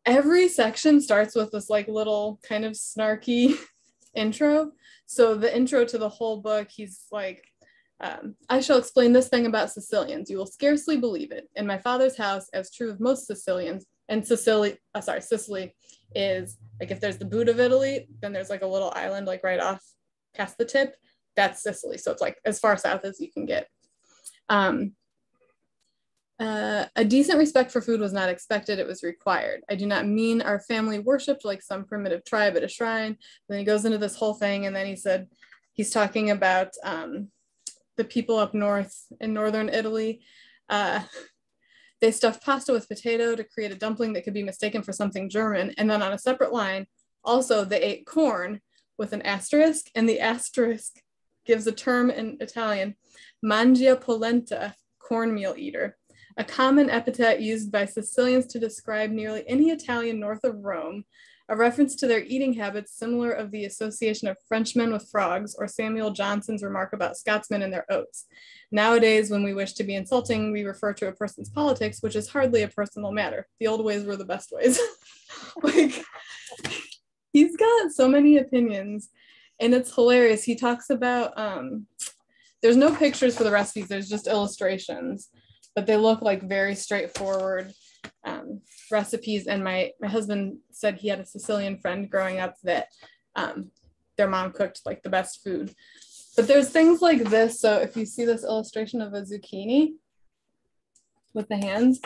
Every section starts with this like little kind of snarky intro. So the intro to the whole book, he's like, I shall explain this thing about Sicilians. You will scarcely believe it. In my father's house, as true of most Sicilians, and Sicily is like, if there's the boot of Italy, then there's like a little island like right off past the tip. That's Sicily. So it's like as far south as you can get. A decent respect for food was not expected, it was required. I do not mean our family worshipped like some primitive tribe at a shrine. Then he goes into this whole thing, and then he said he's talking about the people up north in northern Italy. They They stuffed pasta with potato to create a dumpling that could be mistaken for something German. And then on a separate line, also they ate corn with an asterisk, and the asterisk gives a term in Italian, mangia polenta, cornmeal eater, a common epithet used by Sicilians to describe nearly any Italian north of Rome, a reference to their eating habits similar of the association of Frenchmen with frogs, or Samuel Johnson's remark about Scotsmen and their oats. Nowadays, when we wish to be insulting, we refer to a person's politics, which is hardly a personal matter. The old ways were the best ways. Like, he's got so many opinions, and it's hilarious. He talks about, there's no pictures for the recipes, there's just illustrations, but they look like very straightforward recipes. And my husband said he had a Sicilian friend growing up that their mom cooked like the best food. But there's things like this. So if you see this illustration of a zucchini with the hands,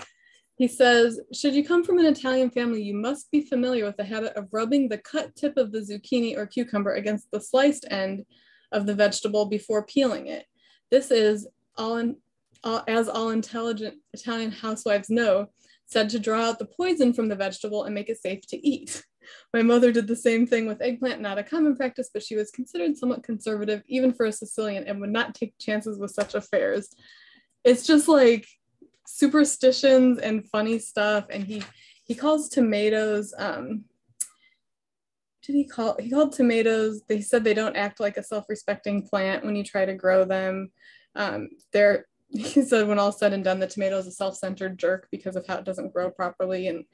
he says, should you come from an Italian family, you must be familiar with the habit of rubbing the cut tip of the zucchini or cucumber against the sliced end of the vegetable before peeling it. This is, as all intelligent Italian housewives know, said to draw out the poison from the vegetable and make it safe to eat. My mother did the same thing with eggplant, not a common practice, but she was considered somewhat conservative, even for a Sicilian, and would not take chances with such affairs. It's just like superstitions and funny stuff. And he calls tomatoes, he called tomatoes, they said they don't act like a self-respecting plant when you try to grow them. He said when all said and done, the tomato is a self-centered jerk because of how it doesn't grow properly. And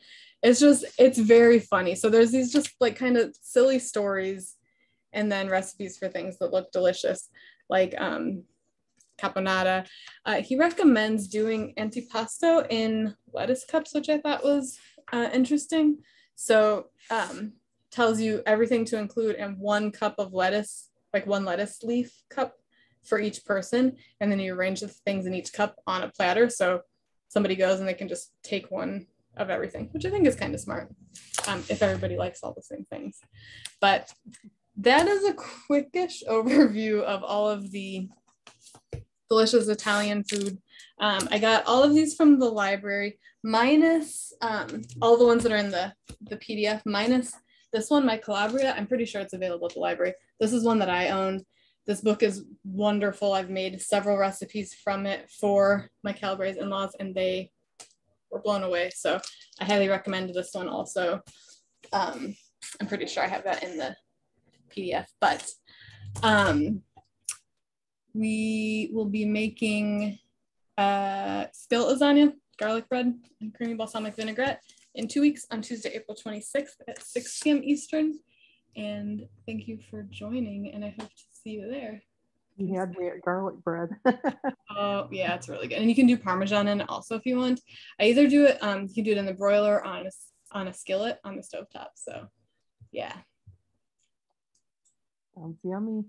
it's very funny. So there's these just like kind of silly stories, and then recipes for things that look delicious, like caponata. He recommends doing antipasto in lettuce cups, which I thought was interesting. So tells you everything to include in 1 cup of lettuce, like 1 lettuce leaf cup for each person, and then you arrange the things in each cup on a platter, so somebody goes and they can just take 1 of everything, which I think is kind of smart, if everybody likes all the same things. But that is a quickish overview of all of the delicious Italian food. I got all of these from the library, minus all the ones that are in the PDF, minus this one, my Calabria. I'm pretty sure it's available at the library. This is one that I own. This book is wonderful. I've made several recipes from it for my Calabrese in-laws, and they were blown away. So I highly recommend this one also. I'm pretty sure I have that in the PDF, but we will be making skillet lasagna, garlic bread, and creamy balsamic vinaigrette in 2 weeks on Tuesday, April 26th at 6 p.m. Eastern. And thank you for joining, and I hope to see you there. You had me at garlic bread. Oh yeah, it's really good. And you can do Parmesan in it also if you want. I either do it, you can do it in the broiler or on a skillet on the stovetop. So yeah. Sounds yummy.